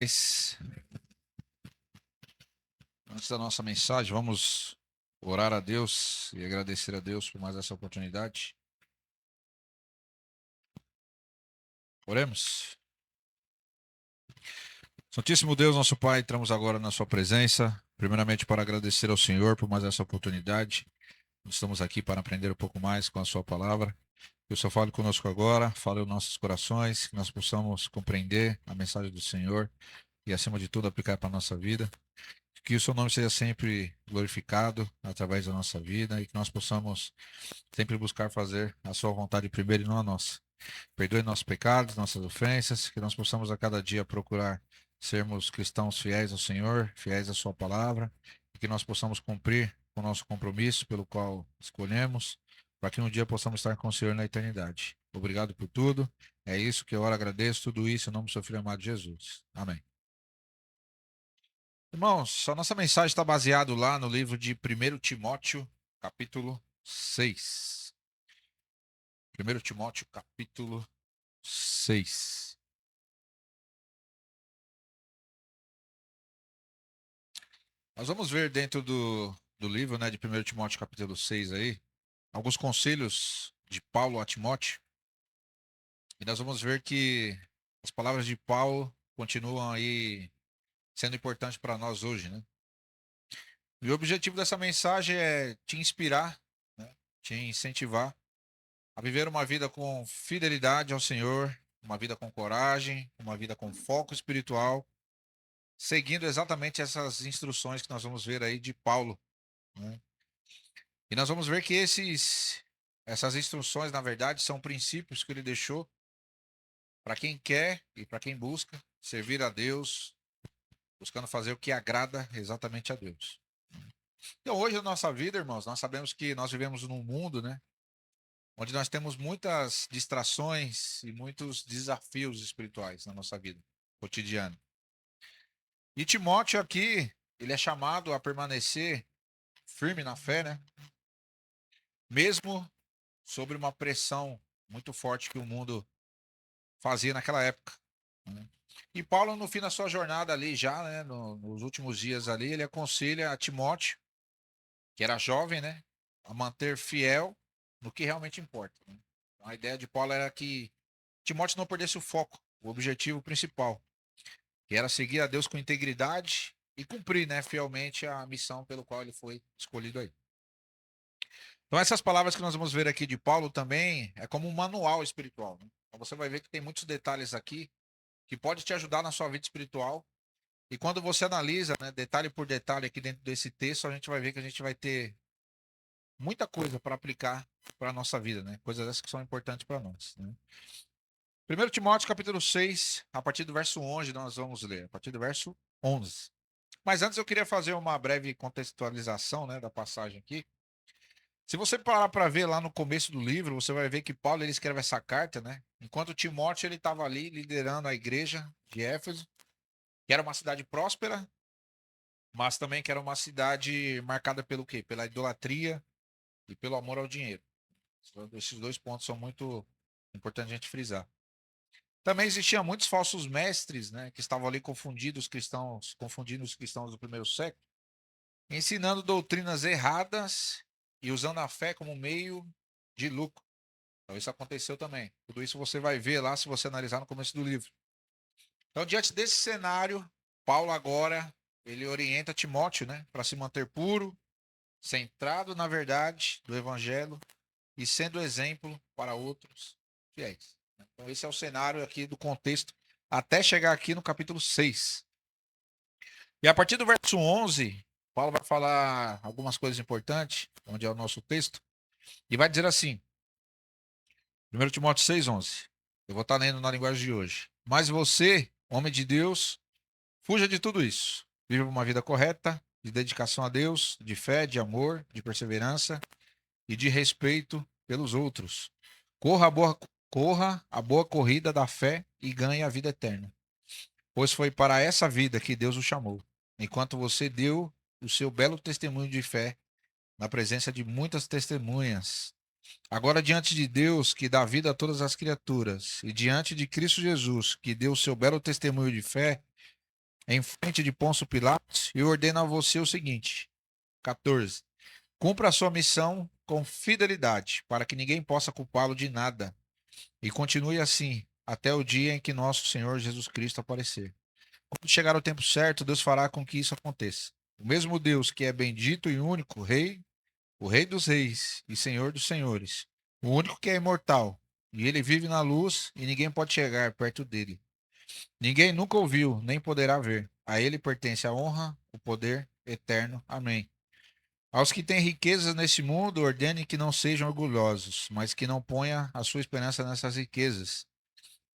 Antes da nossa mensagem, vamos orar a Deus e agradecer a Deus por mais essa oportunidade. Oremos. Santíssimo Deus, nosso Pai, entramos agora na sua presença, primeiramente para agradecer ao Senhor por mais essa oportunidade. Estamos aqui para aprender um pouco mais com a sua palavra. Que o Senhor fale conosco agora, fale aos nossos corações, que nós possamos compreender a mensagem do Senhor e, acima de tudo, aplicar para a nossa vida. Que o seu nome seja sempre glorificado através da nossa vida e que nós possamos sempre buscar fazer a sua vontade primeiro e não a nossa. Perdoe nossos pecados, nossas ofensas, que nós possamos a cada dia procurar sermos cristãos fiéis ao Senhor, fiéis à sua palavra, e que nós possamos cumprir o nosso compromisso pelo qual escolhemos, para que um dia possamos estar com o Senhor na eternidade. Obrigado por tudo. É isso que eu ora, agradeço tudo isso em nome do seu filho amado Jesus. Amém. Irmãos, a nossa mensagem está baseada lá no livro de 1 Timóteo, capítulo 6. 1 Timóteo, capítulo 6. Nós vamos ver dentro do livro, né, de 1 Timóteo, capítulo 6 aí, alguns conselhos de Paulo a Timóteo. E nós vamos ver que as palavras de Paulo continuam aí sendo importantes para nós hoje, né? E o objetivo dessa mensagem é te inspirar, né, te incentivar a viver uma vida com fidelidade ao Senhor, uma vida com coragem, uma vida com foco espiritual, seguindo exatamente essas instruções que nós vamos ver aí de Paulo, né? E nós vamos ver que essas instruções, na verdade, são princípios que ele deixou para quem quer e para quem busca servir a Deus, buscando fazer o que agrada exatamente a Deus. Então, hoje na nossa vida, irmãos, nós sabemos que nós vivemos num mundo, né, onde nós temos muitas distrações e muitos desafios espirituais na nossa vida cotidiana. E Timóteo aqui, ele é chamado a permanecer firme na fé, né? Mesmo sobre uma pressão muito forte que o mundo fazia naquela época, né? E Paulo, no fim da sua jornada ali, já, né, nos últimos dias ali, ele aconselha a Timóteo, que era jovem, né, a manter fiel no que realmente importa, né? Então, a ideia de Paulo era que Timóteo não perdesse o foco, o objetivo principal, que era seguir a Deus com integridade e cumprir, né, fielmente a missão pelo qual ele foi escolhido aí. Então, essas palavras que nós vamos ver aqui de Paulo também é como um manual espiritual, né? Então, você vai ver que tem muitos detalhes aqui que pode te ajudar na sua vida espiritual. E quando você analisa, né, detalhe por detalhe aqui dentro desse texto, a gente vai ver que a gente vai ter muita coisa para aplicar para a nossa vida, né? Coisas essas que são importantes para nós, né? 1 Timóteo capítulo 6, a partir do verso 11, nós vamos ler, a partir do verso 11. Mas antes eu queria fazer uma breve contextualização, né, da passagem aqui. Se você parar para ver lá no começo do livro, você vai ver que Paulo ele escreve essa carta, né? Enquanto Timóteo ele estava ali liderando a igreja de Éfeso, que era uma cidade próspera, mas também que era uma cidade marcada pelo quê? Pela idolatria e pelo amor ao dinheiro. Esses dois pontos são muito importantes a gente frisar. Também existiam muitos falsos mestres, né, que estavam ali confundindo os cristãos do primeiro século, ensinando doutrinas erradas e usando a fé como meio de lucro. Então isso aconteceu também. Tudo isso você vai ver lá se você analisar no começo do livro. Então, diante desse cenário, Paulo agora ele orienta Timóteo, né, para se manter puro, centrado na verdade do evangelho e sendo exemplo para outros fiéis. Então, esse é o cenário aqui do contexto até chegar aqui no capítulo 6. E a partir do verso 11, Paulo vai falar algumas coisas importantes, onde é o nosso texto, e vai dizer assim: 1 Timóteo 6:11. Eu vou estar lendo na linguagem de hoje. Mas você, homem de Deus, fuja de tudo isso. Viva uma vida correta, de dedicação a Deus, de fé, de amor, de perseverança e de respeito pelos outros. Corra a boa corrida da fé e ganhe a vida eterna. Pois foi para essa vida que Deus o chamou, enquanto você deu o seu belo testemunho de fé na presença de muitas testemunhas. Agora, diante de Deus, que dá vida a todas as criaturas, e diante de Cristo Jesus, que deu o seu belo testemunho de fé, em frente de Pôncio Pilatos e ordeno a você o seguinte: 14. Cumpra a sua missão com fidelidade, para que ninguém possa culpá-lo de nada, e continue assim até o dia em que nosso Senhor Jesus Cristo aparecer. Quando chegar o tempo certo, Deus fará com que isso aconteça. O mesmo Deus que é bendito e único Rei, o Rei dos Reis e Senhor dos Senhores, o único que é imortal, e ele vive na luz e ninguém pode chegar perto dele. Ninguém nunca ouviu, nem poderá ver. A ele pertence a honra, o poder eterno. Amém. Aos que têm riquezas neste mundo, ordene que não sejam orgulhosos, mas que não ponha a sua esperança nessas riquezas,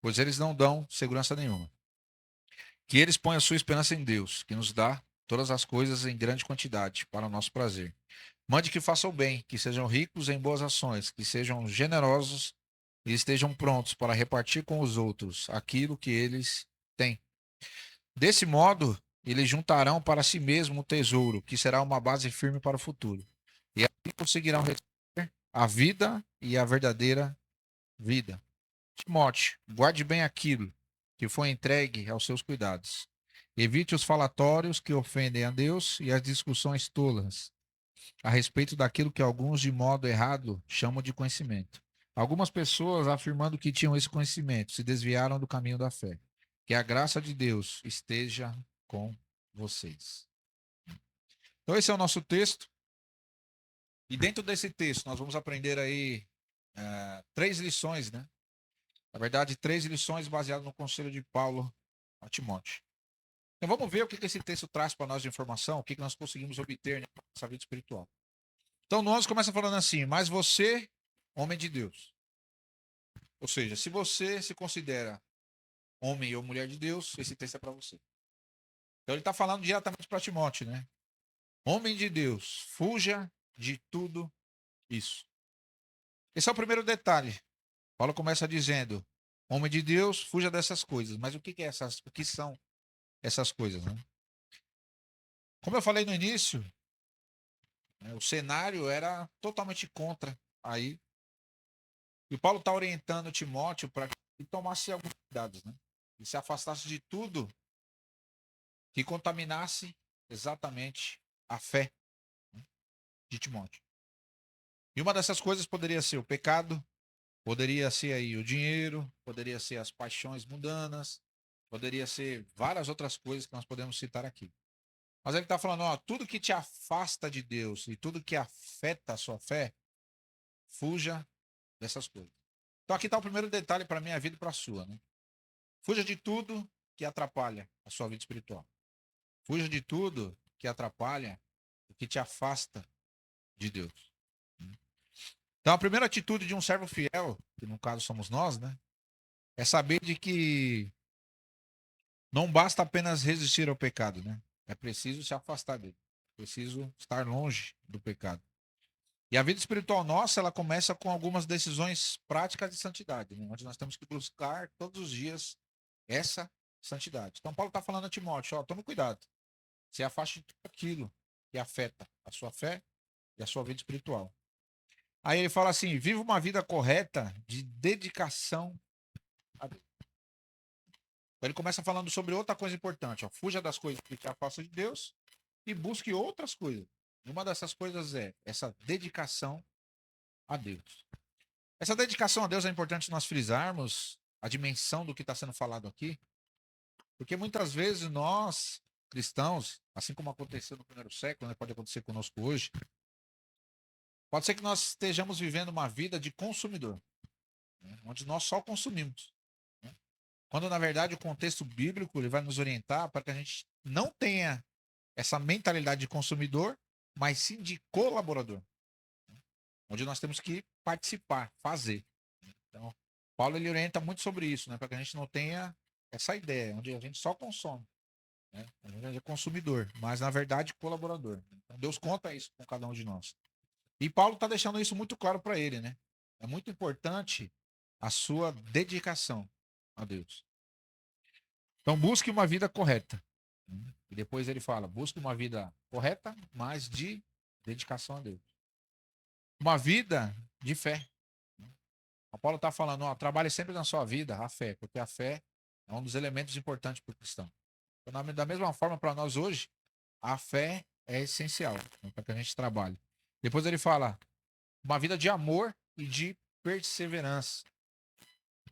pois eles não dão segurança nenhuma. Que eles ponham a sua esperança em Deus, que nos dá todas as coisas em grande quantidade, para o nosso prazer. Mande que façam o bem, que sejam ricos em boas ações, que sejam generosos e estejam prontos para repartir com os outros aquilo que eles têm. Desse modo, eles juntarão para si mesmo um tesouro, que será uma base firme para o futuro. E assim conseguirão receber a vida e a verdadeira vida. Timóteo, guarde bem aquilo que foi entregue aos seus cuidados. Evite os falatórios que ofendem a Deus e as discussões tolas a respeito daquilo que alguns, de modo errado, chamam de conhecimento. Algumas pessoas, afirmando que tinham esse conhecimento, se desviaram do caminho da fé. Que a graça de Deus esteja com vocês. Então, esse é o nosso texto. E dentro desse texto, nós vamos aprender aí três lições, né? Na verdade, três lições baseadas no conselho de Paulo a Timóteo. Então, vamos ver o que esse texto traz para nós de informação, o que nós conseguimos obter na nossa vida espiritual. Então, nós começa falando assim: mas você, homem de Deus. Ou seja, se você se considera homem ou mulher de Deus, esse texto é para você. Então, ele está falando diretamente para Timóteo, né? Homem de Deus, fuja de tudo isso. Esse é o primeiro detalhe. Paulo começa dizendo: homem de Deus, fuja dessas coisas. Mas o que são essas coisas, né? Como eu falei no início, né, o cenário era totalmente contra aí. E Paulo está orientando Timóteo para que tomasse alguns cuidados, né? E se afastasse de tudo que contaminasse exatamente a fé, né, de Timóteo. E uma dessas coisas poderia ser o pecado, poderia ser aí o dinheiro, poderia ser as paixões mundanas, poderia ser várias outras coisas que nós podemos citar aqui. Mas ele está falando, ó, tudo que te afasta de Deus e tudo que afeta a sua fé, fuja dessas coisas. Então aqui está o primeiro detalhe para a minha vida e para a sua, né? Fuja de tudo que atrapalha a sua vida espiritual. Fuja de tudo que atrapalha, o que te afasta de Deus. Então a primeira atitude de um servo fiel, que no caso somos nós, né? É saber de que não basta apenas resistir ao pecado, né? É preciso se afastar dele. É preciso estar longe do pecado. E a vida espiritual nossa, ela começa com algumas decisões práticas de santidade, né? Onde nós temos que buscar todos os dias essa santidade. Então Paulo está falando a Timóteo, ó, tome cuidado. Se afaste de tudo aquilo que afeta a sua fé e a sua vida espiritual. Aí ele fala assim, viva uma vida correta de dedicação a Deus. Ele começa falando sobre outra coisa importante, ó, fuja das coisas que te afastam de Deus e busque outras coisas. E uma dessas coisas é essa dedicação a Deus. Essa dedicação a Deus é importante nós frisarmos a dimensão do que está sendo falado aqui, porque muitas vezes nós, cristãos, assim como aconteceu no primeiro século, né, pode acontecer conosco hoje, pode ser que nós estejamos vivendo uma vida de consumidor, né, onde nós só consumimos, né, quando na verdade o contexto bíblico ele vai nos orientar para que a gente não tenha essa mentalidade de consumidor, mas sim de colaborador, né, onde nós temos que participar, fazer. Então, Paulo ele orienta muito sobre isso, né, para que a gente não tenha essa ideia, onde a gente só consome, né, a gente é consumidor, mas na verdade colaborador. Então, Deus conta isso com cada um de nós. E Paulo está deixando isso muito claro para ele, né? É muito importante a sua dedicação a Deus. Então, busque uma vida correta. E depois ele fala: busque uma vida correta, mas de dedicação a Deus. Uma vida de fé. O Paulo está falando: ó, trabalhe sempre na sua vida a fé, porque a fé é um dos elementos importantes para o cristão. Da mesma forma, para nós hoje, a fé é essencial, né, para que a gente trabalhe. Depois ele fala uma vida de amor e de perseverança.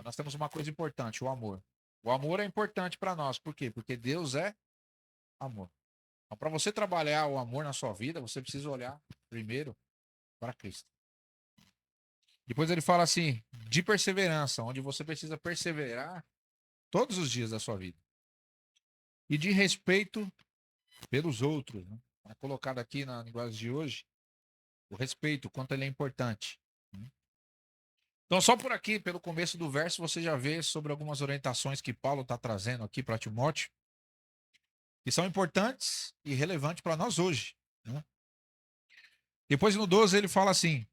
Nós temos uma coisa importante, o amor. O amor é importante para nós. Por quê? Porque Deus é amor. Então, para você trabalhar o amor na sua vida, você precisa olhar primeiro para Cristo. Depois ele fala assim, de perseverança, onde você precisa perseverar todos os dias da sua vida. E de respeito pelos outros, né? É colocado aqui na linguagem de hoje, o respeito, o quanto ele é importante. Então, só por aqui, pelo começo do verso, você já vê sobre algumas orientações que Paulo está trazendo aqui para Timóteo, que são importantes e relevantes para nós hoje, né? Depois no 12 ele fala assim: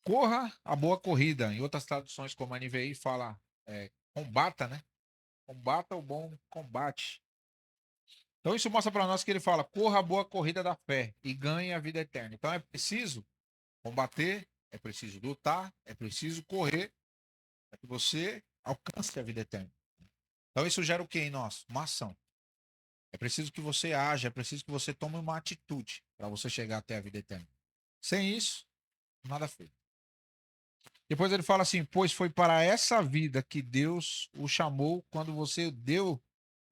corra a boa corrida. Em outras traduções, como a NVI fala, combata, né? Combata o bom combate. Então isso mostra para nós que ele fala: corra a boa corrida da fé e ganhe a vida eterna. Então é preciso combater, é preciso lutar, é preciso correr para que você alcance a vida eterna. Então isso gera o que em nós? Uma ação. É preciso que você haja, é preciso que você tome uma atitude para você chegar até a vida eterna. Sem isso, nada feito. Depois ele fala assim: pois foi para essa vida que Deus o chamou quando você deu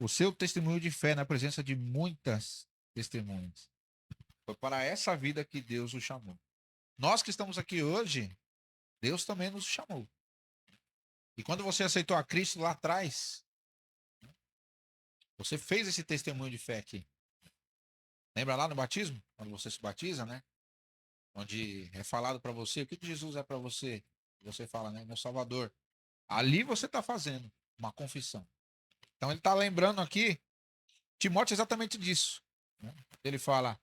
o seu testemunho de fé na presença de muitas testemunhas. Foi para essa vida que Deus o chamou. Nós que estamos aqui hoje, Deus também nos chamou. E quando você aceitou a Cristo lá atrás, você fez esse testemunho de fé aqui. Lembra lá no batismo? Quando você se batiza, né? Onde é falado para você o que Jesus é para você. Você fala, né? Meu Salvador. Ali você está fazendo uma confissão. Então ele está lembrando aqui, Timóteo, exatamente disso, né? Ele fala: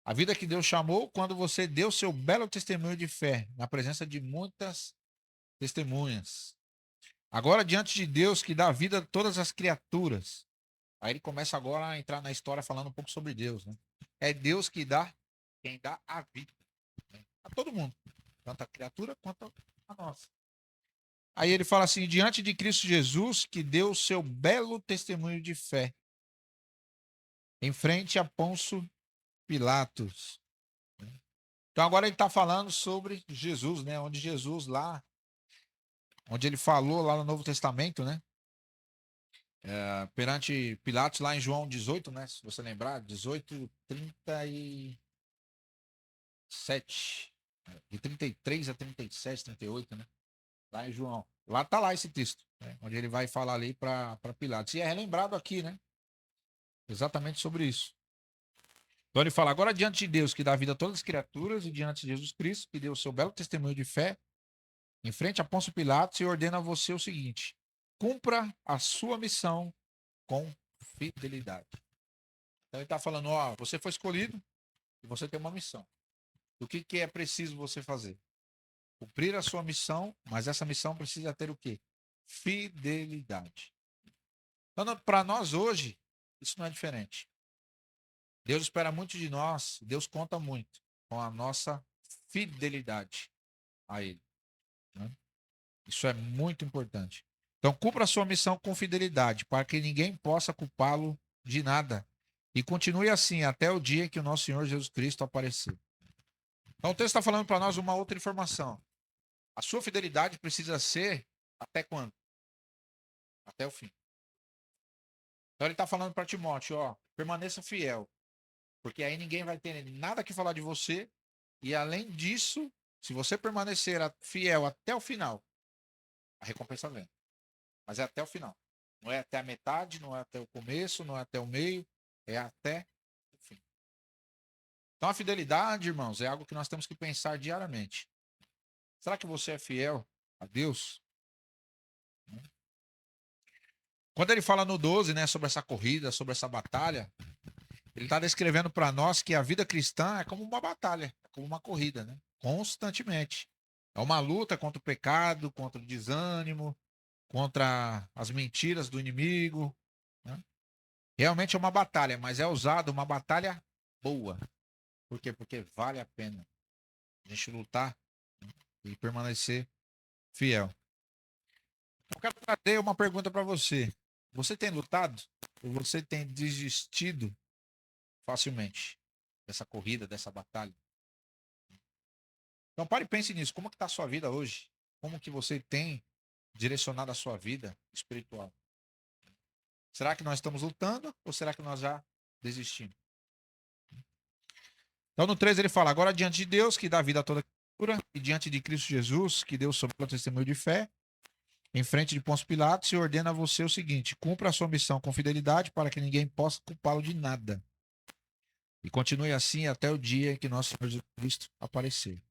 a vida que Deus chamou quando você deu seu belo testemunho de fé, na presença de muitas testemunhas. Agora, diante de Deus que dá vida a todas as criaturas. Aí ele começa agora a entrar na história falando um pouco sobre Deus, né? É Deus que dá, quem dá a vida, né? A todo mundo, tanto a criatura quanto a nossa. Aí ele fala assim: diante de Cristo Jesus, que deu o seu belo testemunho de fé, em frente a Pôncio Pilatos. Então agora ele está falando sobre Jesus, né? Onde Jesus lá, onde ele falou lá no Novo Testamento, né? Perante Pilatos, lá em João 18, né? Se você lembrar, 18, 37. De 33 a 37, 38, né? Lá em João. Lá tá lá esse texto, né? Onde ele vai falar ali para Pilatos. E é relembrado aqui, né? Exatamente sobre isso. Então ele fala: agora diante de Deus que dá vida a todas as criaturas e diante de Jesus Cristo, que deu o seu belo testemunho de fé, em frente a Pôncio Pilatos, e ordena a você o seguinte: cumpra a sua missão com fidelidade. Então ele está falando: ó, você foi escolhido e você tem uma missão. O que é preciso você fazer? Cumprir a sua missão, mas essa missão precisa ter o quê? Fidelidade. Então, para nós hoje, isso não é diferente. Deus espera muito de nós, Deus conta muito com a nossa fidelidade a Ele, né? Isso é muito importante. Então, cumpra a sua missão com fidelidade, para que ninguém possa culpá-lo de nada. E continue assim até o dia que o nosso Senhor Jesus Cristo aparecer. Então, o texto está falando para nós uma outra informação. A sua fidelidade precisa ser até quando? Até o fim. Então, ele está falando para Timóteo: ó, permaneça fiel, porque aí ninguém vai ter nada que falar de você. E além disso, se você permanecer fiel até o final, a recompensa vem. Mas é até o final. Não é até a metade, não é até o começo, não é até o meio, é até o fim. Então a fidelidade, irmãos, é algo que nós temos que pensar diariamente. Será que você é fiel a Deus? Quando ele fala no 12, né, sobre essa corrida, sobre essa batalha, ele está descrevendo para nós que a vida cristã é como uma batalha, é como uma corrida, né? Constantemente. É uma luta contra o pecado, contra o desânimo, contra as mentiras do inimigo, né? Realmente é uma batalha, mas é usada uma batalha boa. Por quê? Porque vale a pena a gente lutar, né, e permanecer fiel. Eu quero trazer uma pergunta para você. Você tem lutado? Ou você tem desistido facilmente dessa corrida, dessa batalha? Então pare e pense nisso. Como que está a sua vida hoje? Como que você tem direcionado a sua vida espiritual? Será que nós estamos lutando ou será que nós já desistimos? Então no 3 ele fala, agora diante de Deus, que dá vida a toda criatura, e diante de Cristo Jesus, que deu sobre o testemunho de fé, em frente de Pôncio Pilatos, e ordena a você o seguinte, cumpra a sua missão com fidelidade para que ninguém possa culpá-lo de nada. E continue assim até o dia em que nosso Senhor Jesus Cristo aparecer.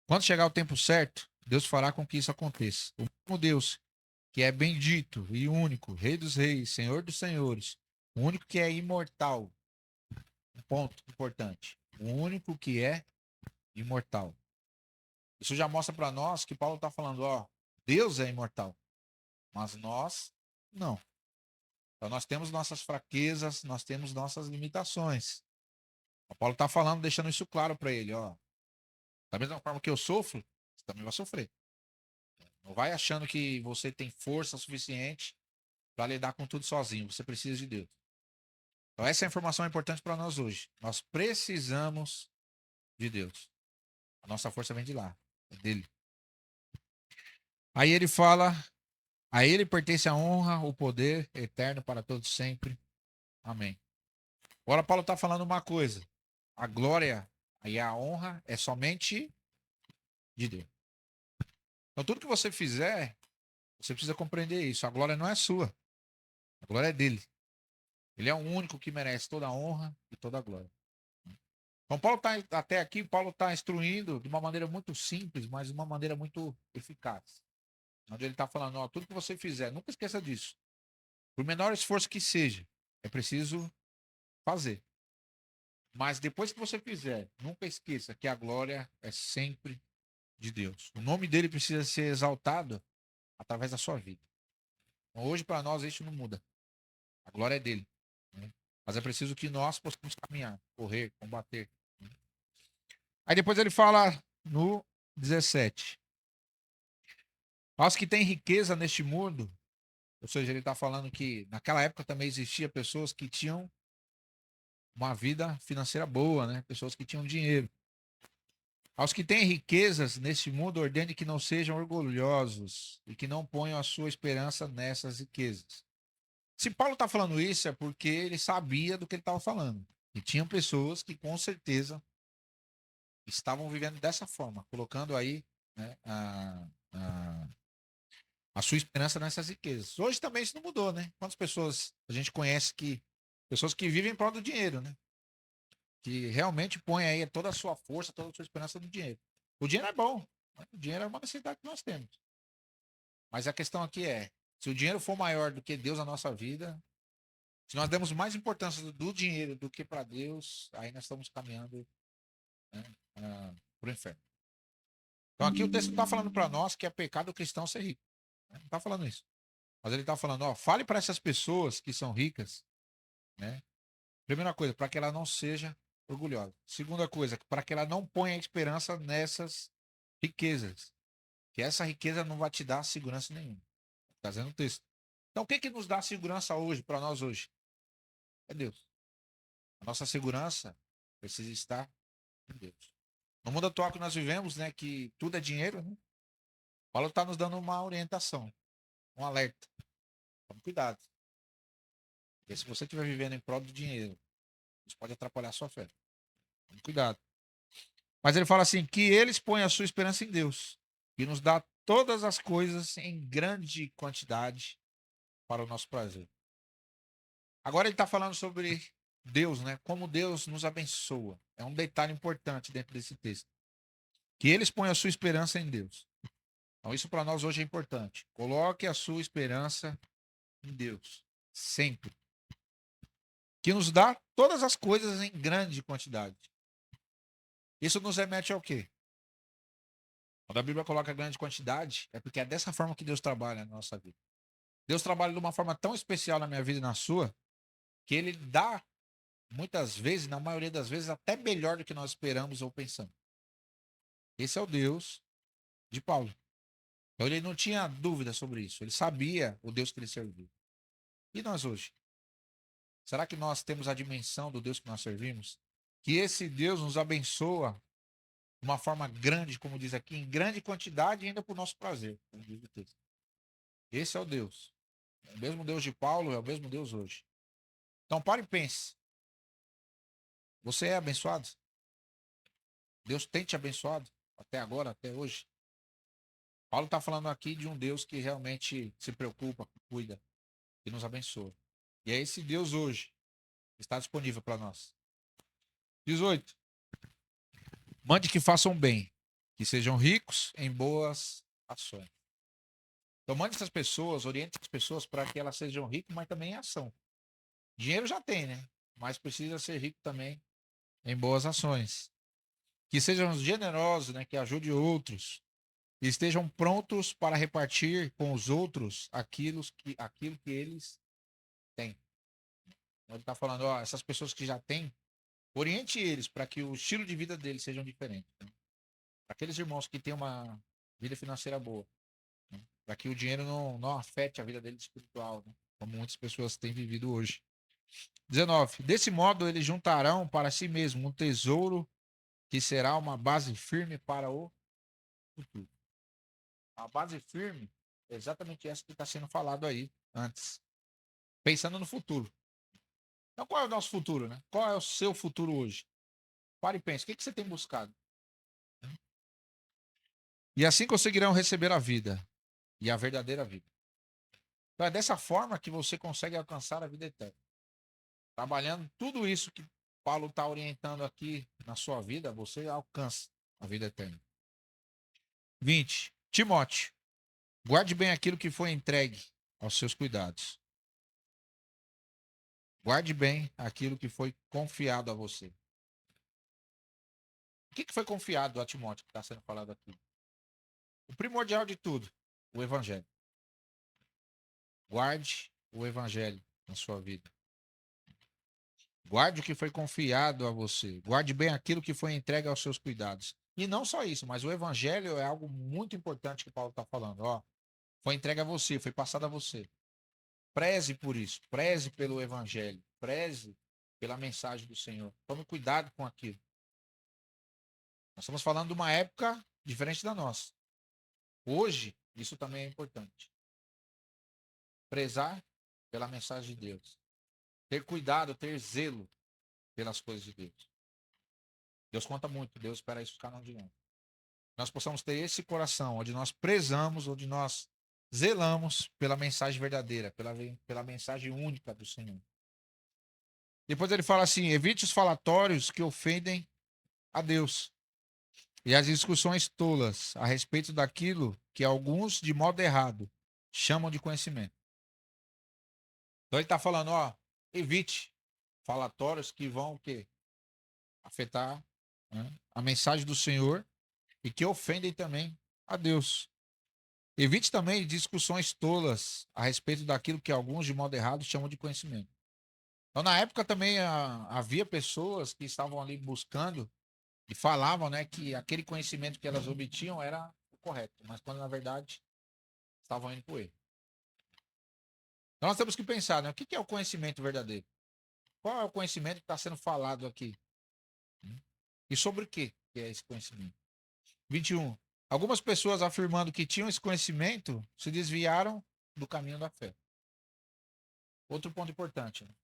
Quando chegar o tempo certo, Deus fará com que isso aconteça. O mesmo Deus, que é bendito e único, Rei dos Reis, Senhor dos Senhores, o único que é imortal. Um ponto importante. O único que é imortal. Isso já mostra para nós que Paulo está falando, ó, Deus é imortal, mas nós não. Então nós temos nossas fraquezas, nós temos nossas limitações. O Paulo está falando, deixando isso claro para ele, ó. Da mesma forma que eu sofro, você também vai sofrer. Não vai achando que você tem força suficiente para lidar com tudo sozinho. Você precisa de Deus. Então essa informação é importante para nós hoje. Nós precisamos de Deus. A nossa força vem de lá, é dele. Aí ele fala, a ele pertence a honra, o poder eterno para todos sempre. Amém. Agora Paulo está falando uma coisa. A glória e a honra é somente de Deus. Então tudo que você fizer, você precisa compreender isso. A glória não é sua. A glória é dele. Ele é o único que merece toda a honra e toda a glória. Então, Paulo está até aqui, Paulo está instruindo de uma maneira muito simples, mas de uma maneira muito eficaz. Onde ele está falando, ó, tudo que você fizer, nunca esqueça disso. Por menor esforço que seja, é preciso fazer. Mas depois que você fizer, nunca esqueça que a glória é sempre de Deus. O nome dele precisa ser exaltado através da sua vida. Então, hoje, para nós, isso não muda. A glória é dele. Né? Mas é preciso que nós possamos caminhar, correr, combater. Né? Aí depois ele fala no 17. Aos que têm riqueza neste mundo, ou seja, ele está falando que naquela época também existia pessoas que tinham uma vida financeira boa, né? Pessoas que tinham dinheiro. Aos que têm riquezas neste mundo, ordene que não sejam orgulhosos e que não ponham a sua esperança nessas riquezas. Se Paulo está falando isso, é porque ele sabia do que ele estava falando. E tinham pessoas que com certeza estavam vivendo dessa forma, colocando aí, né, a sua esperança nessas riquezas. Hoje também isso não mudou, né? Quantas pessoas a gente conhece que pessoas que vivem em prol do dinheiro, né? Que realmente põem aí toda a sua força, toda a sua esperança no dinheiro. O dinheiro é bom, né? O dinheiro é uma necessidade que nós temos. Mas a questão aqui é, se o dinheiro for maior do que Deus na nossa vida, se nós demos mais importância do dinheiro do que para Deus, aí nós estamos caminhando, né, para o inferno. Então aqui o texto não está falando para nós que é pecado o cristão ser rico. Né? Não está falando isso. Mas ele está falando, ó, fale para essas pessoas que são ricas, né? Primeira coisa, para que ela não seja orgulhosa. Segunda coisa, para que ela não ponha esperança nessas riquezas. Que essa riqueza não vai te dar segurança nenhuma. Está dizendo o texto. Então o que que nos dá segurança hoje, para nós hoje? É Deus. A nossa segurança precisa estar em Deus. No mundo atual que nós vivemos, né, que tudo é dinheiro, né? Paulo está nos dando uma orientação, um alerta. Tome cuidado. Porque se você estiver vivendo em prol do dinheiro, isso pode atrapalhar a sua fé. Tome cuidado. Mas ele fala assim: que eles põem a sua esperança em Deus, que nos dá todas as coisas em grande quantidade para o nosso prazer. Agora ele está falando sobre Deus, né? Como Deus nos abençoa. É um detalhe importante dentro desse texto. Que eles põem a sua esperança em Deus. Então, isso para nós hoje é importante. Coloque a sua esperança em Deus. Sempre. Que nos dá todas as coisas em grande quantidade. Isso nos remete ao quê? Quando a Bíblia coloca grande quantidade, é porque é dessa forma que Deus trabalha na nossa vida. Deus trabalha de uma forma tão especial na minha vida e na sua, que ele dá, muitas vezes, na maioria das vezes, até melhor do que nós esperamos ou pensamos. Esse é o Deus de Paulo. Então ele não tinha dúvida sobre isso. Ele sabia o Deus que ele servia. E nós hoje? Será que nós temos a dimensão do Deus que nós servimos? Que esse Deus nos abençoa de uma forma grande, como diz aqui, em grande quantidade e ainda por nosso prazer, como diz o texto. Esse é o Deus. É o mesmo Deus de Paulo, é o mesmo Deus hoje. Então pare e pense. Você é abençoado? Deus tem te abençoado até agora, até hoje? Paulo está falando aqui de um Deus que realmente se preocupa, cuida e nos abençoa. E é esse Deus hoje que está disponível para nós. 18. Mande que façam bem, que sejam ricos em boas ações. Então mande essas pessoas, oriente as pessoas para que elas sejam ricas, mas também em ação. Dinheiro já tem, né? Mas precisa ser rico também em boas ações. Que sejam generosos, né? Que ajude outros. E estejam prontos para repartir com os outros aquilo que eles têm. Então, ele está falando, ó, essas pessoas que já têm, oriente eles para que o estilo de vida deles seja diferente. Né? Aqueles irmãos que têm uma vida financeira boa, né? Para que o dinheiro não afete a vida deles espiritual, né? Como muitas pessoas têm vivido hoje. 19. Desse modo, eles juntarão para si mesmo um tesouro que será uma base firme para o futuro. A base firme é exatamente essa que está sendo falado aí antes. Pensando no futuro. Então, qual é o nosso futuro, né? Qual é o seu futuro hoje? Pare e pense. O que você tem buscado? E assim conseguirão receber a vida e a verdadeira vida. Então, é dessa forma que você consegue alcançar a vida eterna. Trabalhando tudo isso que Paulo está orientando aqui na sua vida, você alcança a vida eterna. 20. Timóteo, guarde bem aquilo que foi entregue aos seus cuidados. Guarde bem aquilo que foi confiado a você. O que foi confiado a Timóteo que está sendo falado aqui? O primordial de tudo, o evangelho. Guarde o evangelho na sua vida. Guarde o que foi confiado a você. Guarde bem aquilo que foi entregue aos seus cuidados. E não só isso, mas o evangelho é algo muito importante que Paulo está falando. Ó, foi entregue a você, foi passado a você. Preze por isso, preze pelo evangelho, preze pela mensagem do Senhor. Tome cuidado com aquilo. Nós estamos falando de uma época diferente da nossa. Hoje, isso também é importante. Prezar pela mensagem de Deus. Ter cuidado, ter zelo pelas coisas de Deus. Deus conta muito, Deus espera isso ficar no de nós. Nós possamos ter esse coração, onde nós prezamos, onde nós zelamos pela mensagem verdadeira, pela mensagem única do Senhor. Depois ele fala assim: evite os falatórios que ofendem a Deus e as discussões tolas a respeito daquilo que alguns, de modo errado, chamam de conhecimento. Então ele está falando, ó, evite falatórios que vão o quê? Afetar, né, a mensagem do Senhor e que ofendem também a Deus. Evite também discussões tolas a respeito daquilo que alguns, de modo errado, chamam de conhecimento. Então, na época também havia pessoas que estavam ali buscando e falavam, né, que aquele conhecimento que elas obtinham era o correto, mas quando na verdade estavam indo por ele. Então nós temos que pensar, né, o que é o conhecimento verdadeiro? Qual é o conhecimento que está sendo falado aqui? E sobre o que é esse conhecimento? 21. Algumas pessoas afirmando que tinham esse conhecimento se desviaram do caminho da fé. Outro ponto importante. Né?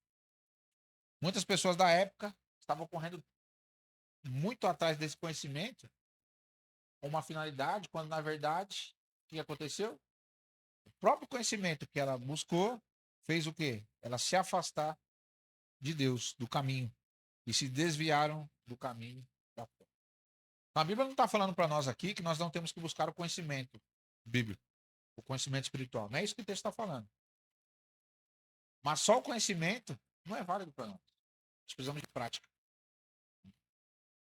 Muitas pessoas da época estavam correndo muito atrás desse conhecimento com uma finalidade, quando na verdade, o que aconteceu? O próprio conhecimento que ela buscou fez o quê? Ela se afastar de Deus, do caminho, e se desviaram do caminho da fé. A Bíblia não está falando para nós aqui que nós não temos que buscar o conhecimento bíblico, o conhecimento espiritual. Não é isso que o texto está falando. Mas só o conhecimento não é válido para nós. Nós precisamos de prática.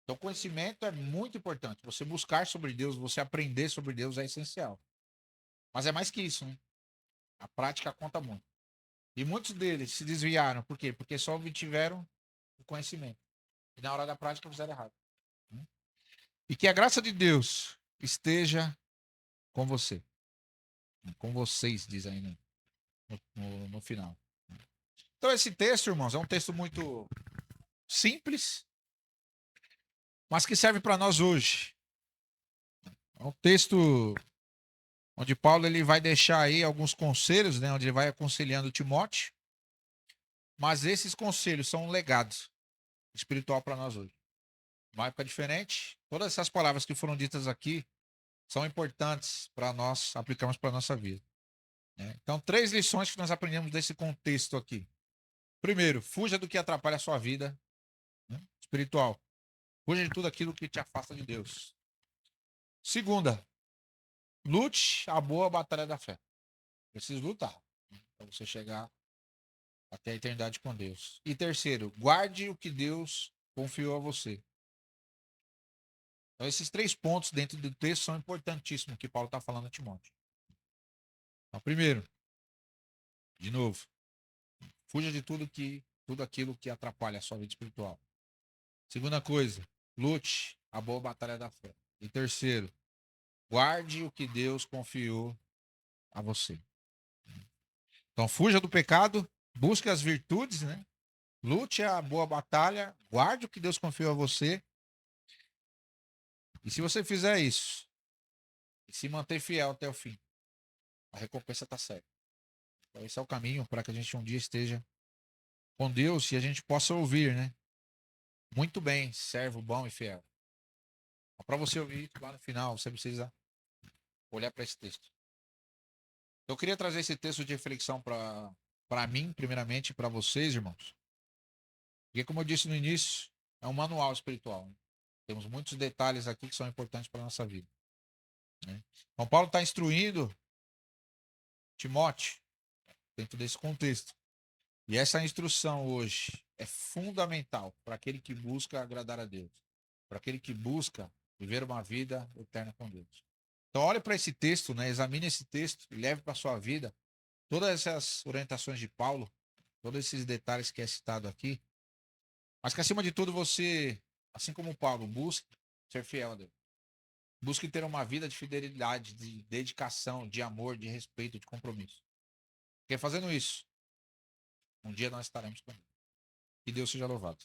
Então, conhecimento é muito importante. Você buscar sobre Deus, você aprender sobre Deus é essencial. Mas é mais que isso, né? A prática conta muito. E muitos deles se desviaram. Por quê? Porque só obtiveram o conhecimento. E na hora da prática fizeram errado. Né? E que a graça de Deus esteja com você. Com vocês, diz aí no final. Então, esse texto, irmãos, é um texto muito simples, mas que serve para nós hoje. É um texto onde Paulo ele vai deixar aí alguns conselhos, né, onde ele vai aconselhando Timóteo, mas esses conselhos são um legado espiritual para nós hoje. Uma época diferente, todas essas palavras que foram ditas aqui são importantes para nós aplicarmos para a nossa vida, né? Então, 3 lições que nós aprendemos desse contexto aqui. Primeiro, fuja do que atrapalha a sua vida, né, espiritual. Fuja de tudo aquilo que te afasta de Deus. Segunda, lute a boa batalha da fé. Precisa lutar, né, para você chegar até a eternidade com Deus. E terceiro, guarde o que Deus confiou a você. Então, esses 3 pontos dentro do texto são importantíssimos que Paulo está falando a Timóteo. Então, primeiro, de novo, fuja de tudo aquilo que atrapalha a sua vida espiritual. Segunda coisa, lute a boa batalha da fé. E terceiro, guarde o que Deus confiou a você. Então, fuja do pecado, busque as virtudes, né? Lute a boa batalha, guarde o que Deus confiou a você. E se você fizer isso, e se manter fiel até o fim, a recompensa está certa. Então, esse é o caminho para que a gente um dia esteja com Deus e a gente possa ouvir, né? Muito bem, servo bom e fiel. Para você ouvir lá no final, você precisa olhar para esse texto. Eu queria trazer esse texto de reflexão para mim, primeiramente, para vocês, irmãos. Porque, como eu disse no início, é um manual espiritual, né? Temos muitos detalhes aqui que são importantes para a nossa vida, né? Então, Paulo está instruindo Timóteo dentro desse contexto. E essa instrução hoje é fundamental para aquele que busca agradar a Deus, para aquele que busca viver uma vida eterna com Deus. Então, olhe para esse texto, né? Examine esse texto e leve para a sua vida todas essas orientações de Paulo, todos esses detalhes que é citado aqui, mas que acima de tudo você, assim como Paulo, busque ser fiel a Deus. Busque ter uma vida de fidelidade, de dedicação, de amor, de respeito, de compromisso. Porque fazendo isso, um dia nós estaremos com Deus. Que Deus seja louvado.